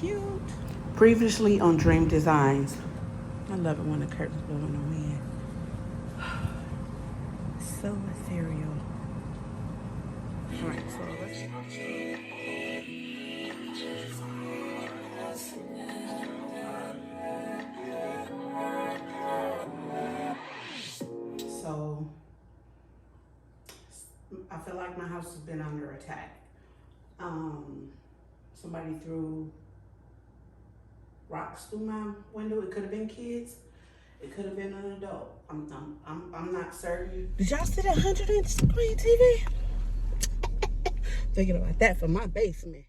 cute. Previously on Dream Designs. I love it when the curtains blow in the wind. So ethereal. All right, so let's. So I feel like my house has been under attack. Somebody threw rocks through my window. It could have been kids. It could have been an adult. I'm not certain. Did y'all see that 100-inch screen TV? Thinking about that for my basement.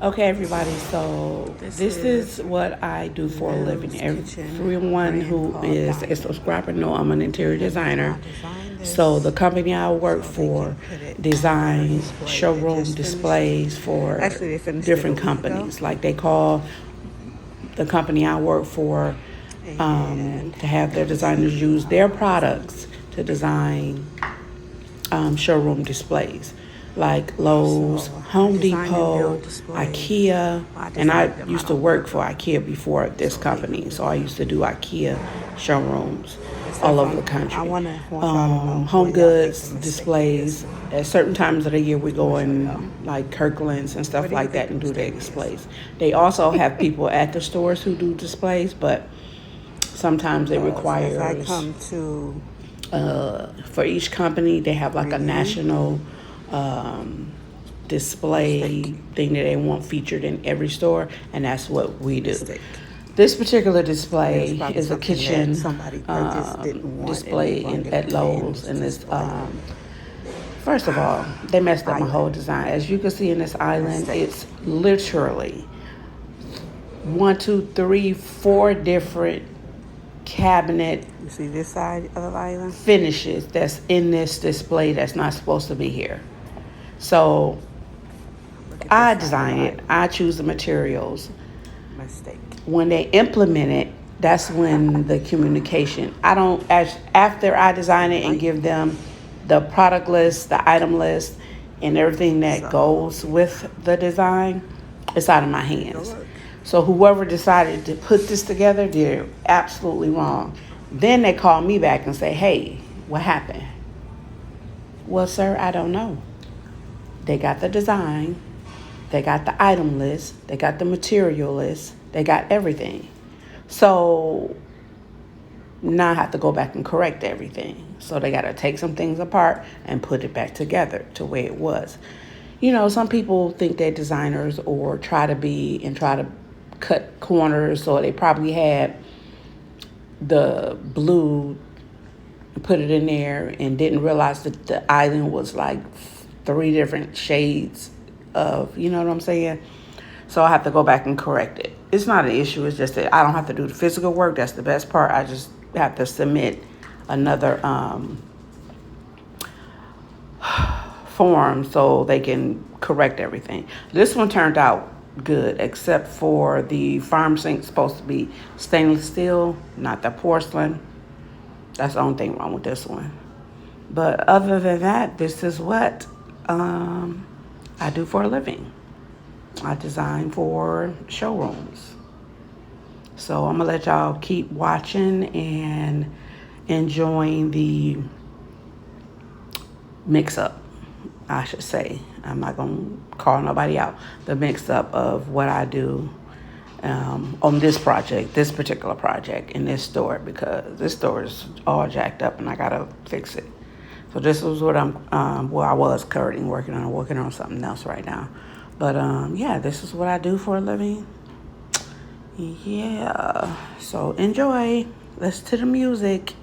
Okay, everybody, so this is what I do for a living. Everyone who is a subscriber know I'm an interior designer. So the company I work for designs showroom displays for different companies. Like they call the company I work for to have their designers use their products to design showroom displays. Like Lowe's, Home Depot, IKEA, and I used to work for IKEA before this company, so I used to do IKEA showrooms all over the country. Home goods displays. At certain times of the year, we go in like Kirkland's and stuff like that and do their displays. They also have people at the stores who do displays, but sometimes it requires for each company they have like a national display thing that they want featured in every store, and that's what we do. This particular display is a kitchen display at Lowe's, and it's first of all, they messed up my whole design. As you can see in this island, it's literally 1, 2, 3, 4 different cabinet You see this side of the island? finishes that's in this display that's not supposed to be here. So I design it. I choose the materials. Mistake. When they implement it, that's when the communication. I don't, after I design it and give them the product list, the item list, and everything that goes with the design, it's out of my hands. So whoever decided to put this together, they're absolutely wrong. Then they call me back and say, hey, what happened? Well, sir, I don't know. They got the design, they got the item list, they got the material list, they got everything. So now I have to go back and correct everything. So they got to take some things apart and put it back together to where it was. You know, some people think they're designers or try to cut corners, so they probably had the blue, put it in there, and didn't realize that the island was like 3 different shades of, you know what I'm saying? So I have to go back and correct it. It's not an issue. It's just that I don't have to do the physical work. That's the best part. I just have to submit another form so they can correct everything. This one turned out good, except for the farm sink supposed to be stainless steel, not the porcelain. That's the only thing wrong with this one. But other than that, this is what I do for a living. I design for showrooms. So I'm going to let y'all keep watching and enjoying the mix-up, I should say. I'm not going to call nobody out. The mix-up of what I do on this project, this particular project in this store, because this store is all jacked up and I got to fix it. So this was what I was currently working on. I'm working on something else right now. But yeah, this is what I do for a living. Yeah, so enjoy. Listen to the music.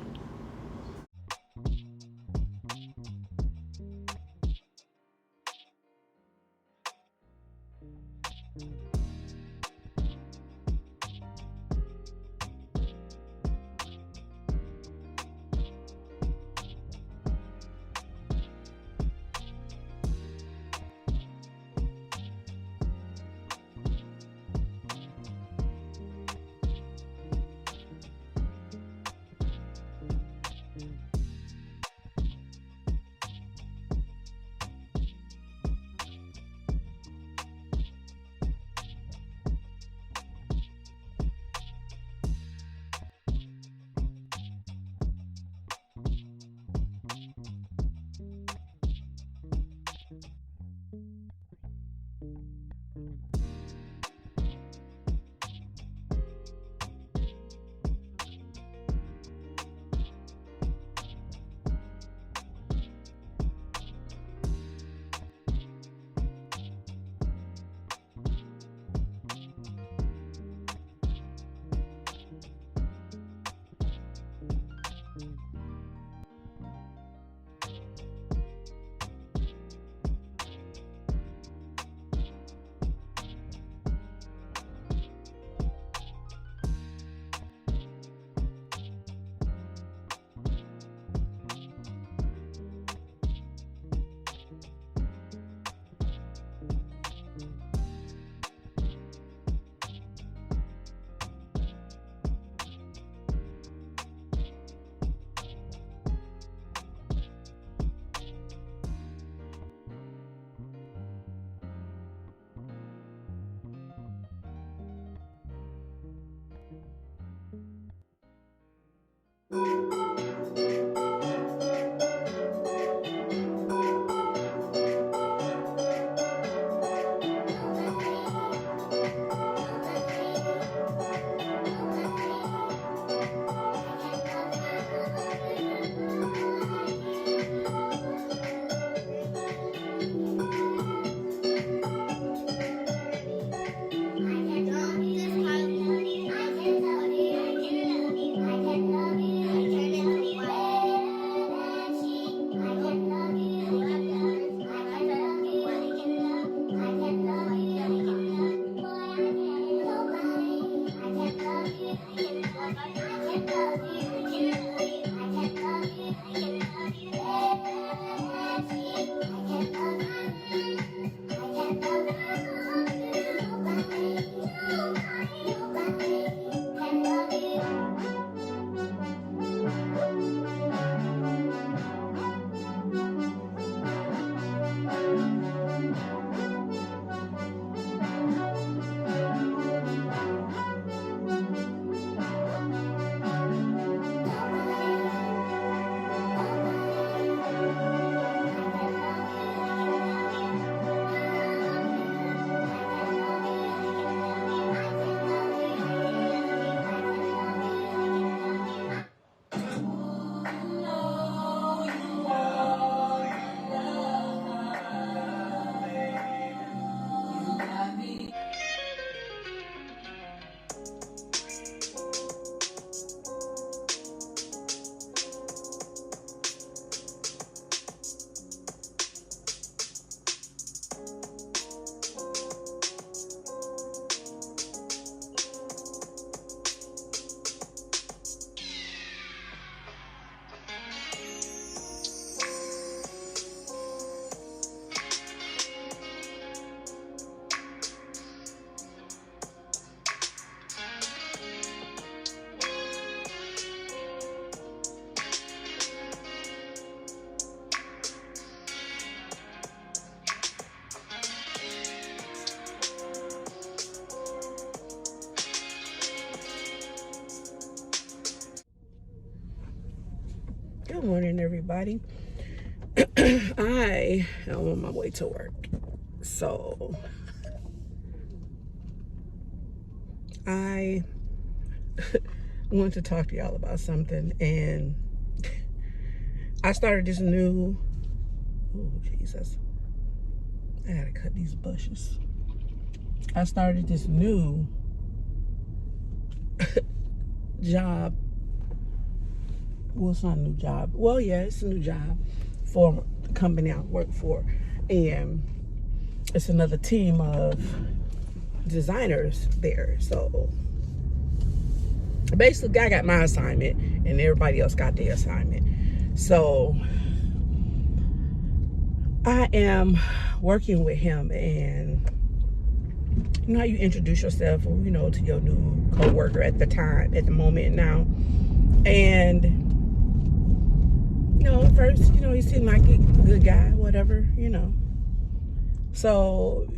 Good morning, everybody. I am on my way to work. So I want to talk to y'all about something, and I started this new, oh Jesus, I gotta cut these bushes. I started this new job. Well, it's not a new job. Well, yeah, it's a new job for the company I work for. And it's another team of designers there. So basically, I got my assignment and everybody else got their assignment. So I am working with him, and you know how you introduce yourself, you know, to your new co-worker at the moment now. And you know, at first, you know, he seemed like a good guy, whatever, you know. So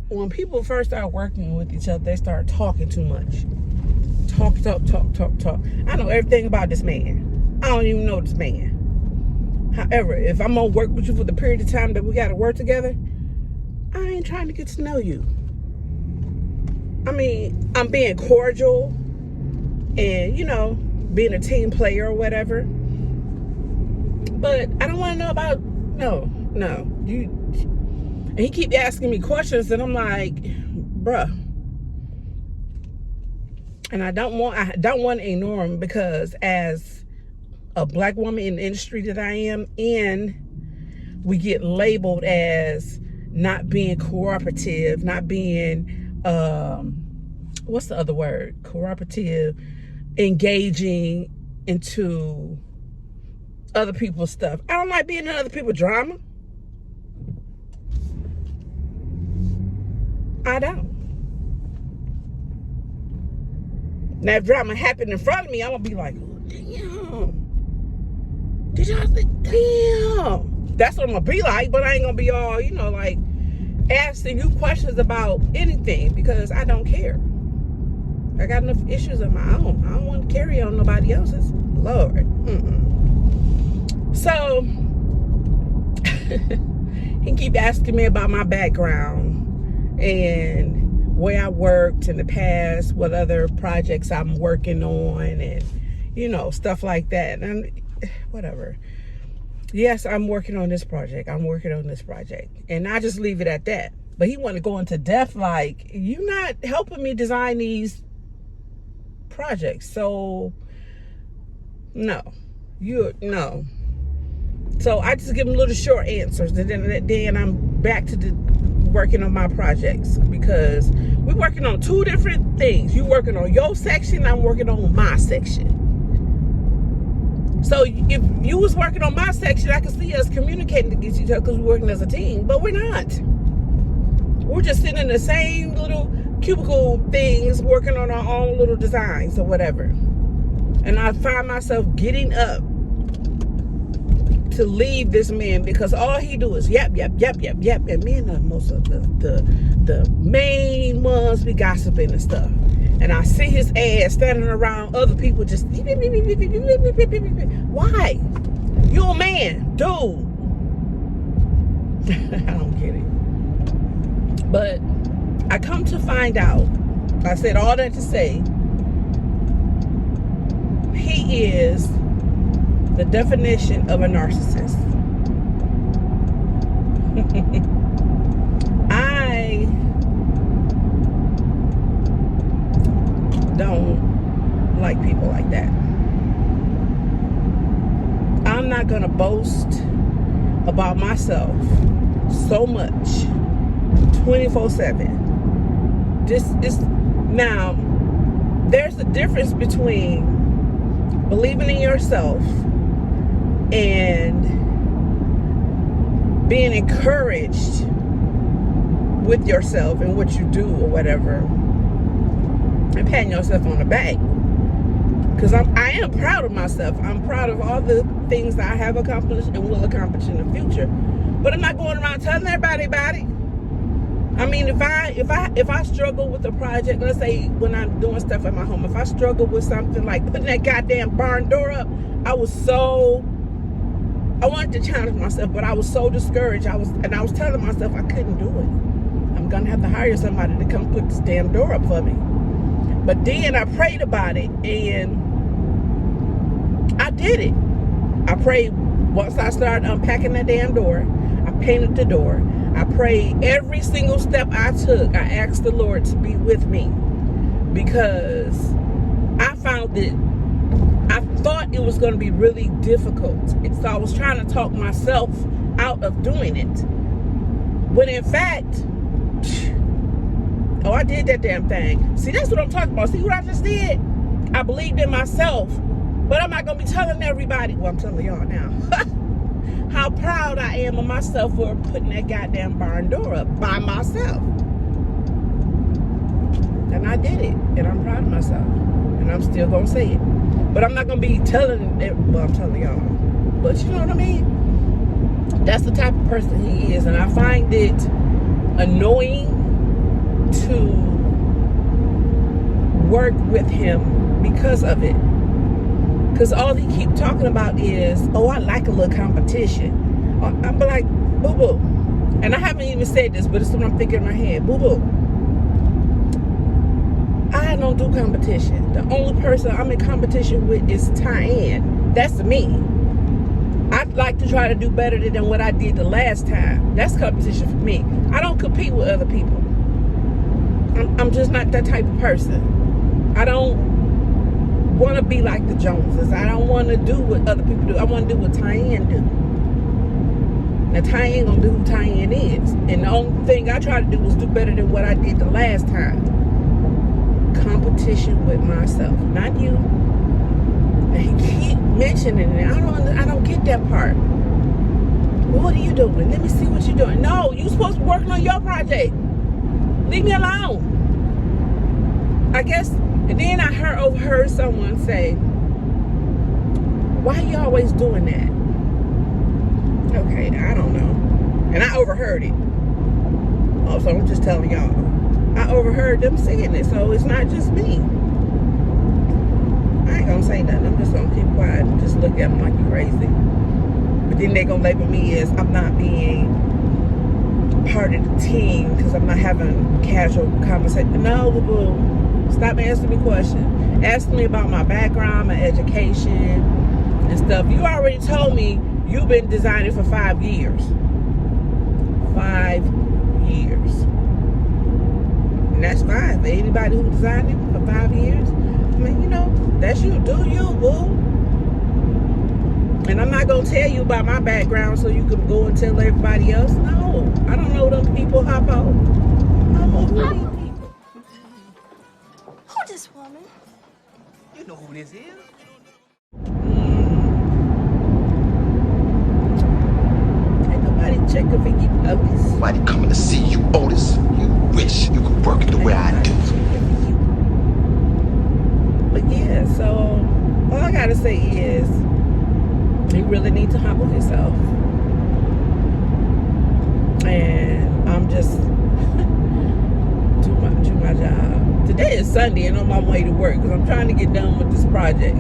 when people first start working with each other, they start talking too much. Talk. I know everything about this man. I don't even know this man. However, if I'm gonna work with you for the period of time that we gotta work together, I ain't trying to get to know you. I mean, I'm being cordial and, you know, being a team player or whatever. But I don't want to know about, no. You, and he keep asking me questions, and I'm like, bruh. And I don't want to ignore him, because as a black woman in the industry that I am in, we get labeled as not being cooperative, not being, what's the other word? Cooperative, engaging into other people's stuff. I don't like being in other people's drama. I don't. Now, if drama happened in front of me, I'm gonna be like, oh, damn. Did y'all think, damn? That's what I'm gonna be like, but I ain't gonna be all, you know, like asking you questions about anything, because I don't care. I got enough issues of my own. I don't want to carry on nobody else's. Lord. So he keep asking me about my background and where I worked in the past, what other projects I'm working on, and stuff like that. And whatever. Yes, I'm working on this project. And I just leave it at that. But he want to go into depth like, you not helping me design these projects. So, no. No. So I just give him little short answers. And then I'm back to working on my projects. Because we're working on two different things. You working on your section, I'm working on my section. So if you was working on my section, I could see us communicating against each other because we're working as a team, but we're not. We're just sitting in the same little cubicle things, working on our own little designs or whatever. And I find myself getting up to leave this man because all he do is yep. And men are most of the main ones be gossiping and stuff. And I see his ass standing around other people just why? You a man, dude. I don't get it. But I come to find out, I said all that to say, he is the definition of a narcissist. I don't like people like that. I'm not gonna boast about myself so much 24/7. This is now, there's a difference between believing in yourself and being encouraged with yourself and what you do or whatever, and patting yourself on the back. Because I am proud of myself. I'm proud of all the things that I have accomplished and will accomplish in the future. But I'm not going around telling everybody about it. I mean, if I struggle with a project, let's say when I'm doing stuff at my home, if I struggle with something like putting that goddamn barn door up, I wanted to challenge myself, but I was so discouraged. I was telling myself I couldn't do it. I'm gonna have to hire somebody to come put this damn door up for me. But then I prayed about it and I did it. I prayed once I started unpacking that damn door. I painted the door. I prayed every single step I took. I asked the Lord to be with me because I found that I thought it was going to be really difficult. So I was trying to talk myself out of doing it. When in fact, I did that damn thing. See, that's what I'm talking about. See what I just did? I believed in myself, but I'm not going to be telling everybody. Well, I'm telling y'all now. How proud I am of myself for putting that goddamn barn door up by myself. And I did it. And I'm proud of myself. And I'm still going to say it. But I'm not going to be telling it. Well, I'm telling y'all. But you know what I mean? That's the type of person he is. And I find it annoying to work with him because of it. Because all he keep talking about is, oh, I like a little competition. I'm like, boo-boo. And I haven't even said this, but it's what I'm thinking in my head. Boo-boo. I don't do competition. The only person I'm in competition with is Tyann. That's me. I'd like to try to do better than what I did the last time. That's competition for me. I don't compete with other people. I'm just not that type of person. I don't want to be like the Joneses. I don't want to do what other people do. I want to do what Tyann do. Now Tyann gonna do who Tyann is, and the only thing I try to do was do better than what I did the last time. Competition with myself, not you. And he keep mentioning it. I don't get that part. Well, what are you doing? Let me see what you're doing. No, you supposed to be working on your project. Leave me alone. I guess. And then I overheard someone say, why are you always doing that? Okay, I don't know. And I overheard it. Oh, so I'm just telling y'all. I overheard them saying it, so it's not just me. I ain't gonna say nothing. I'm just gonna keep quiet and just look at them like you crazy. But then they gonna label me as I'm not being part of the team because I'm not having casual conversation. No, boo-boo. Stop asking me questions. Ask me about my background, my education, and stuff. You already told me you've been designing for 5 years. 5 years. And that's fine for anybody who designed it for 5 years. I mean, you know, that's you. Do you, boo? And I'm not going to tell you about my background so you can go and tell everybody else. No, I don't know them people, Hoppo. I don't know who these people. Who this woman? You know who this is. Ain't nobody checking for you, Otis. Nobody coming to see you, Otis. You wish you could work it the way I do. But yeah, so all I gotta say is he really needs to humble himself. And I'm just do my job. Today is Sunday and I'm on my way to work because I'm trying to get done with this project.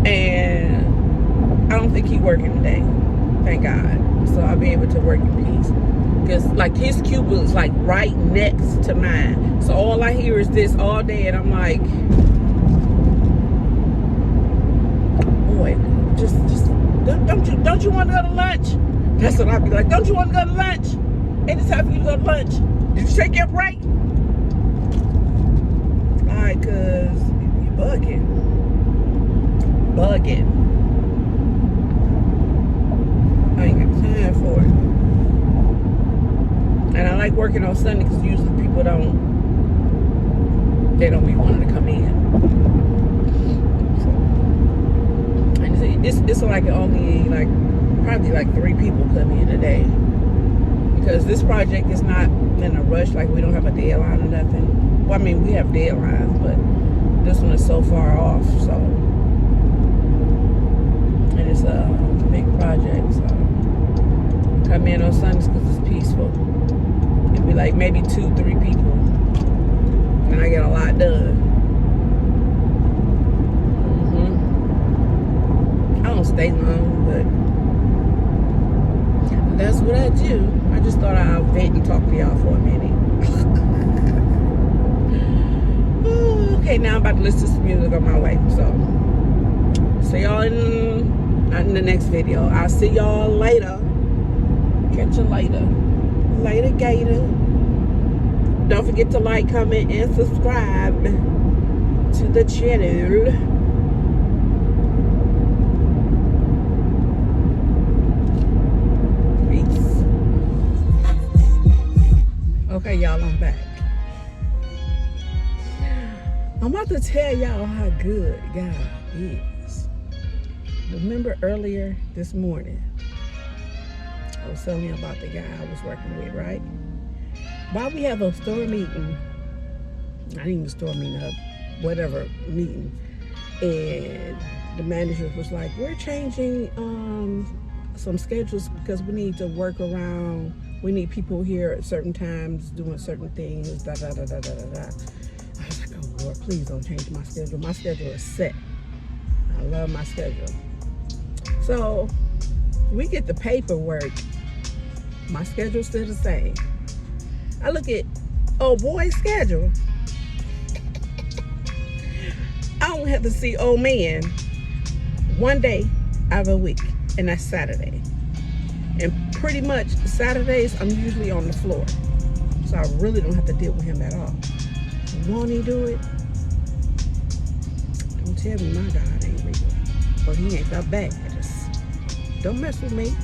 And I don't think he's working today. Thank God. So I'll be able to work in peace. Because like his cubicle is like right next to mine. So all I hear is this all day and I'm like, boy, just don't you want to go to lunch? That's what I'll be like. Don't you want to go to lunch? Ain't it time for you to go to lunch? Did you take your break? Alright, cause you bugging. I ain't got time for it. And I like working on Sunday because usually people don't be wanting to come in. So, and it's like only like probably like 3 people come in today because this project is not in a rush. Like we don't have a deadline or nothing. Well, I mean we have deadlines, but this one is so far off. So, and it's a big project. So come in on Sundays because it's peaceful. It'd be like maybe 2-3 people, and I get a lot done. I don't stay long, but that's what I do. I just thought I'd vent and talk to y'all for a minute. Okay, now I'm about to listen to some music on my way. So, see y'all in the next video. I'll see y'all later. Catch you later. Later, Gator. Don't forget to like, comment, and subscribe to the channel. Peace. Okay, y'all, I'm back. I'm about to tell y'all how good God is. Remember earlier this morning, I was telling you about the guy I was working with, right? While we have a store meeting, not even a store meeting, whatever meeting, and the manager was like, we're changing some schedules because we need to work around, we need people here at certain times doing certain things, da da da da da da da. I was like, oh Lord, please don't change my schedule. My schedule is set. I love my schedule. So we get the paperwork. My schedule's still the same. I look at old boy's schedule. I only have to see old man one day out of a week, and that's Saturday. And pretty much Saturdays, I'm usually on the floor. So I really don't have to deal with him at all. Won't he do it? Don't tell me my God ain't real. Or he ain't got back. Just don't mess with me.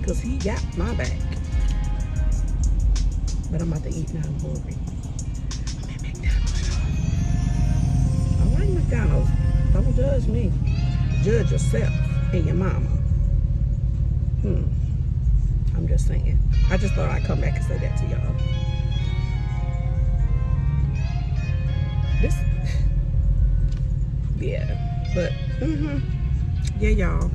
Because he got my back. But I'm about to eat now. I'm hungry. I'm at McDonald's. I like McDonald's. Don't judge me. Judge yourself and your mama. I'm just saying. I just thought I'd come back and say that to y'all. Yeah. But, yeah, y'all.